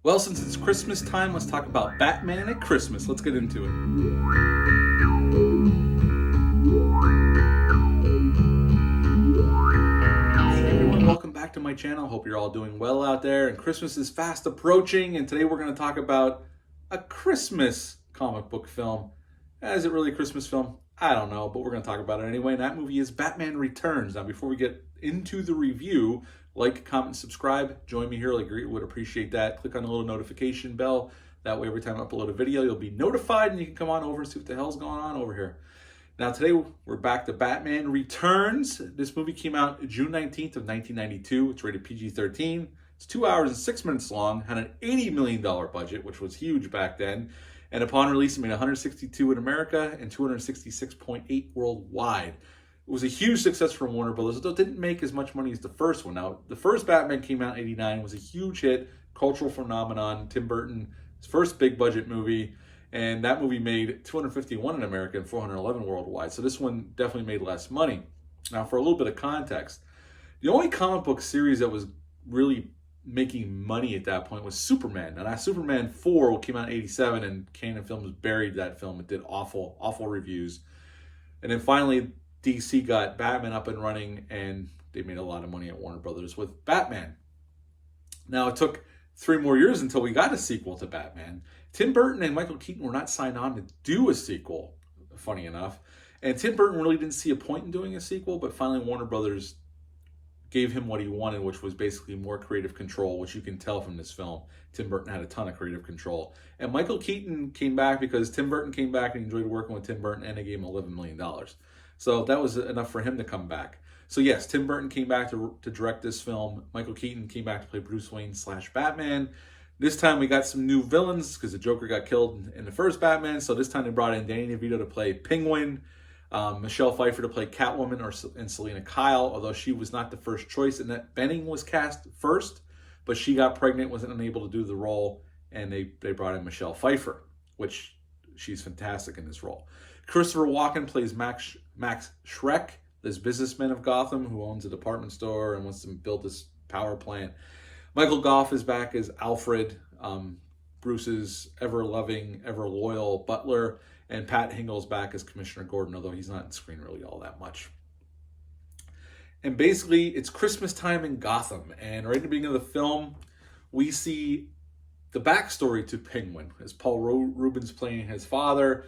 Well, since it's Christmas time, let's talk about Batman at Christmas. Let's get into it. Hey everyone, welcome back to my channel. Hope you're all doing well out there. And Christmas is fast approaching, and today we're going to talk about a Christmas comic book film. Is it really a Christmas film? I don't know, but we're going to talk about it anyway. And that movie is Batman Returns. Now, before we get into the review, like, comment, subscribe. Join me here. I would appreciate that. Click on the little notification bell. That way, every time I upload a video, you'll be notified and you can come on over and see what the hell's going on over here. Now, today we're back to Batman Returns. This movie came out June 19th of 1992. It's rated PG-13. It's 2 hours and 6 minutes long. Had an $80 million budget, which was huge back then. And upon release, it made 162 in America and 266.8 worldwide. It was a huge success for Warner Brothers, though it didn't make as much money as the first one. Now, the first Batman came out in '89, was a huge hit, cultural phenomenon. Tim Burton's first big budget movie, and that movie made 251 in America and 411 worldwide. So this one definitely made less money. Now, for a little bit of context, the only comic book series that was really making money at that point was Superman. Now, that Superman 4 came out in '87, and Canon Films buried that film. It did awful reviews. And then finally, DC got Batman up and running, and they made a lot of money at Warner Brothers with Batman. Now, it took 3 more years until we got a sequel to Batman. Tim Burton and Michael Keaton were not signed on to do a sequel, funny enough. And Tim Burton really didn't see a point in doing a sequel, but finally Warner Brothers gave him what he wanted, which was basically more creative control, which you can tell from this film. Tim Burton had a ton of creative control. And Michael Keaton came back because Tim Burton came back and enjoyed working with Tim Burton, and they gave him $11 million. So that was enough for him to come back. So yes, Tim Burton came back to direct this film. Michael Keaton came back to play Bruce Wayne / Batman. This time we got some new villains because the Joker got killed in the first Batman. So this time they brought in Danny DeVito to play Penguin, Michelle Pfeiffer to play Catwoman, and Selena Kyle, although she was not the first choice. Annette Bening was cast first, but she got pregnant, wasn't unable to do the role, and they brought in Michelle Pfeiffer, which she's fantastic in this role. Christopher Walken plays Max Schreck, this businessman of Gotham who owns a department store and wants to build this power plant. Michael Goff is back as Alfred, Bruce's ever-loving, ever-loyal butler, and Pat Hingle's back as Commissioner Gordon, although he's not on screen really all that much. And basically, it's Christmas time in Gotham, and right at the beginning of the film, we see the backstory to Penguin, as Paul Rubens playing his father.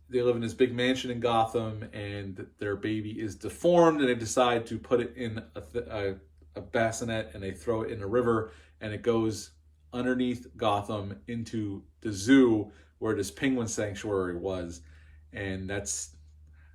They live in this big mansion in Gotham, and their baby is deformed, and they decide to put it in a bassinet, and they throw it in a river, and it goes underneath Gotham into the zoo where this penguin sanctuary was, and that's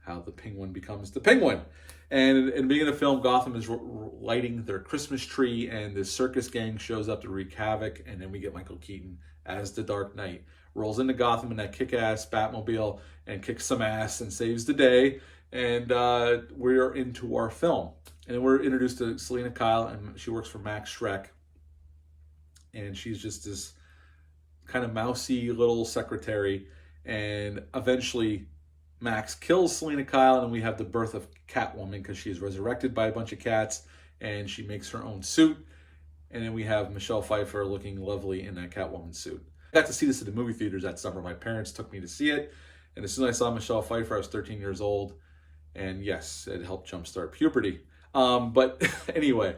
how the penguin becomes the Penguin. And in the beginning of the film, Gotham is lighting their Christmas tree, and this circus gang shows up to wreak havoc, and then we get Michael Keaton as the Dark Knight. Rolls into Gotham in that kick-ass Batmobile and kicks some ass and saves the day, and we're into our film. And we're introduced to Selena Kyle, and she works for Max Schreck, and she's just this kind of mousy little secretary, and eventually Max kills Selena Kyle, and we have the birth of Catwoman because she is resurrected by a bunch of cats, and she makes her own suit, and then we have Michelle Pfeiffer looking lovely in that Catwoman suit. I got to see this at the movie theaters that summer. My parents took me to see it, and as soon as I saw Michelle Pfeiffer, I was 13 years old, and yes, it helped jumpstart puberty. But anyway,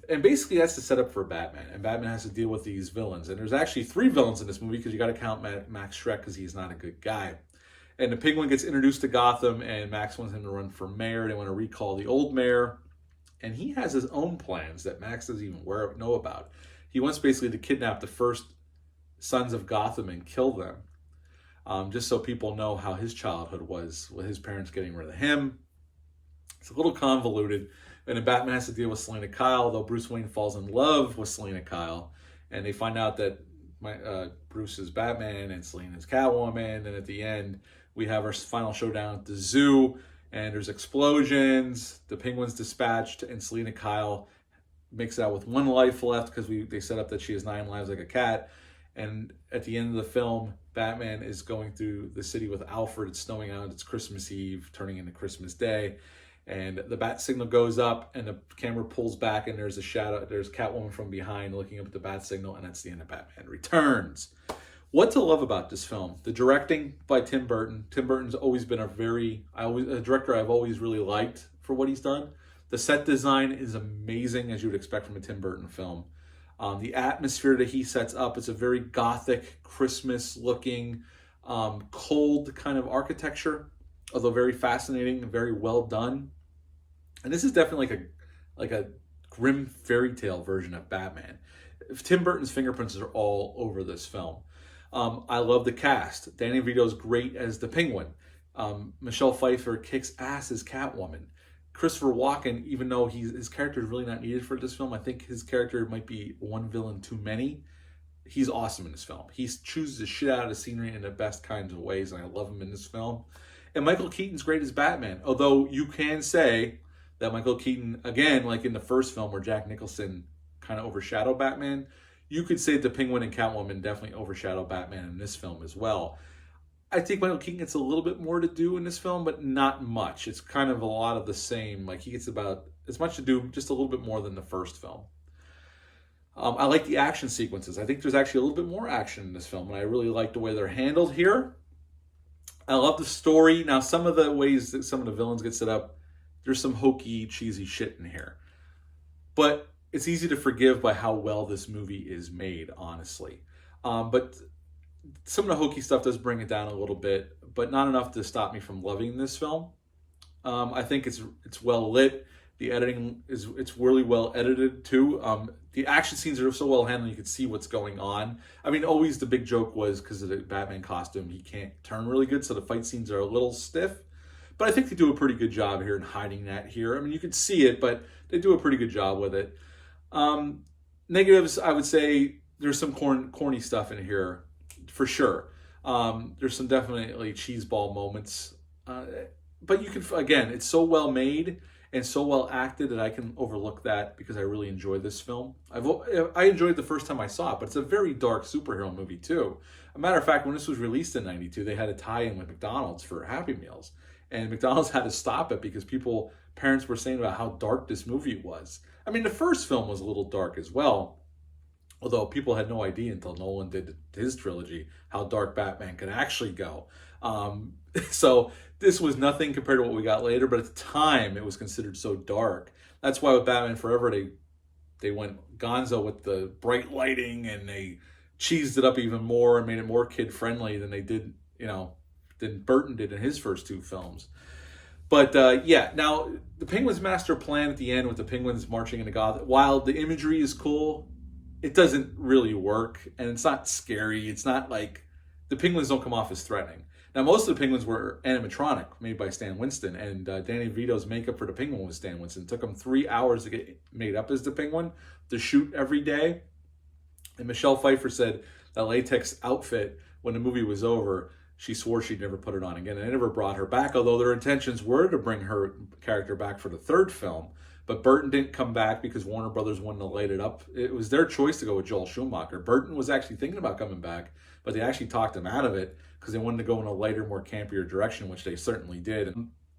and basically that's the setup for Batman, and Batman has to deal with these villains, and there's actually 3 villains in this movie because you got to count Max Schreck because he's not a good guy. And the Penguin gets introduced to Gotham, and Max wants him to run for mayor. They want to recall the old mayor, and he has his own plans that Max doesn't even know about. He wants basically to kidnap the first sons of Gotham and kill them, just so people know how his childhood was with his parents getting rid of him. It's a little convoluted, and then Batman has to deal with Selena Kyle, though Bruce Wayne falls in love with Selena Kyle, and they find out that Bruce is Batman and Selena's Catwoman, and at the end, we have our final showdown at the zoo, and there's explosions, the Penguin's dispatched, and Selena Kyle makes out with 1 life left because they set up that she has 9 lives like a cat. And at the end of the film, Batman is going through the city with Alfred. It's snowing out. It's Christmas Eve, turning into Christmas Day. and the bat signal goes up and the camera pulls back and there's a shadow, there's Catwoman from behind looking up at the bat signal, and that's the end of Batman Returns. What to love about this film? The directing by Tim Burton. Tim Burton's always been a director I've always really liked for what he's done. The set design is amazing, as you would expect from a Tim Burton film. The atmosphere that he sets up, it's a very gothic, Christmas-looking, cold kind of architecture, although very fascinating and very well done. And this is definitely like a grim fairy tale version of Batman. Tim Burton's fingerprints are all over this film. I love the cast. Danny DeVito's great as the Penguin. Michelle Pfeiffer kicks ass as Catwoman. Christopher Walken, even though his character is really not needed for this film, I think his character might be one villain too many. He's awesome in this film. He chooses the shit out of the scenery in the best kinds of ways, and I love him in this film. And Michael Keaton's great as Batman, although you can say that Michael Keaton, again, like in the first film where Jack Nicholson kind of overshadowed Batman, you could say the Penguin and Catwoman definitely overshadow Batman in this film as well. I think Michael Keaton gets a little bit more to do in this film, but not much. It's kind of a lot of the same. Like, he gets about as much to do, just a little bit more than the first film. I like the action sequences. I think there's actually a little bit more action in this film, and I really like the way they're handled here. I love the story. Now, some of the ways that some of the villains get set up, there's some hokey, cheesy shit in here. But it's easy to forgive by how well this movie is made, honestly. But some of the hokey stuff does bring it down a little bit, but not enough to stop me from loving this film. I think it's well lit. The editing it's really well edited too. The action scenes are so well handled, you can see what's going on. I mean, always the big joke was because of the Batman costume, he can't turn really good, so the fight scenes are a little stiff. But I think they do a pretty good job here in hiding that here. I mean, you can see it, but they do a pretty good job with it. Negatives, I would say there's some corny stuff in here, for sure. There's some definitely cheeseball moments. But you can, again, it's so well made and so well acted that I can overlook that because I really enjoy this film. I enjoyed it the first time I saw it, but it's a very dark superhero movie too. A matter of fact, when this was released in '92, they had a tie-in with McDonald's for Happy Meals. And McDonald's had to stop it because parents were saying about how dark this movie was. I mean, the first film was a little dark as well, although people had no idea until Nolan did his trilogy how dark Batman could actually go. So this was nothing compared to what we got later, but at the time it was considered so dark. That's why with Batman Forever they went gonzo with the bright lighting, and they cheesed it up even more and made it more kid friendly than they did, than Burton did in his first two films. But yeah, now the Penguin's master plan at the end with the Penguins marching into Gotham, while the imagery is cool, it doesn't really work, and it's not scary. It's not like the Penguins don't come off as threatening. Now, most of the Penguins were animatronic, made by Stan Winston, and Danny DeVito's makeup for the Penguin was Stan Winston. It took him 3 hours to get made up as the Penguin to shoot every day. And Michelle Pfeiffer said that latex outfit, when the movie was over, she swore she'd never put it on again, and they never brought her back, although their intentions were to bring her character back for the third film. But Burton didn't come back because Warner Brothers wanted to light it up. It was their choice to go with Joel Schumacher. Burton was actually thinking about coming back, but they actually talked him out of it because they wanted to go in a lighter, more campier direction, which they certainly did.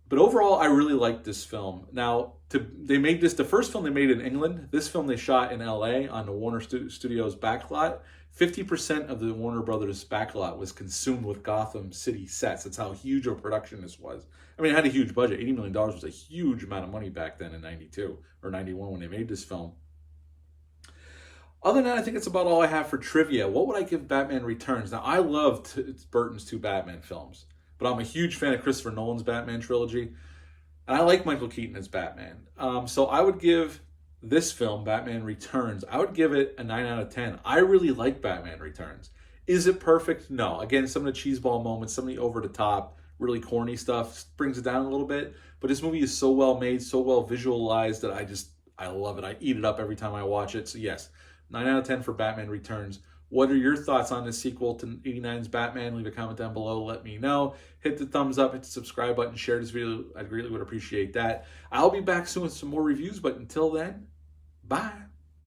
But overall, I really liked this film. Now, they made this, the first film they made in England. This film they shot in LA on the Warner Studios backlot. 50% of the Warner Brothers backlot was consumed with Gotham City sets. That's how huge a production this was. I mean, it had a huge budget. $80 million was a huge amount of money back then in 92 or 91 when they made this film. Other than that, I think it's about all I have for trivia. What would I give Batman Returns? Now, I loved Burton's two Batman films, but I'm a huge fan of Christopher Nolan's Batman trilogy, and I like Michael Keaton as Batman. So I would give this film, Batman Returns, I would give it a 9 out of 10. I really like Batman Returns. Is it perfect? No. Again, some of the cheeseball moments, some of the over-the-top, really corny stuff brings it down a little bit, but this movie is so well made, so well visualized that I love it. I eat it up every time I watch it. So yes, 9 out of 10 for Batman Returns. What are your thoughts on this sequel to 89's Batman? Leave a comment down below. Let me know. Hit the thumbs up, hit the subscribe button, share this video. I greatly would appreciate that. I'll be back soon with some more reviews, but until then, bye.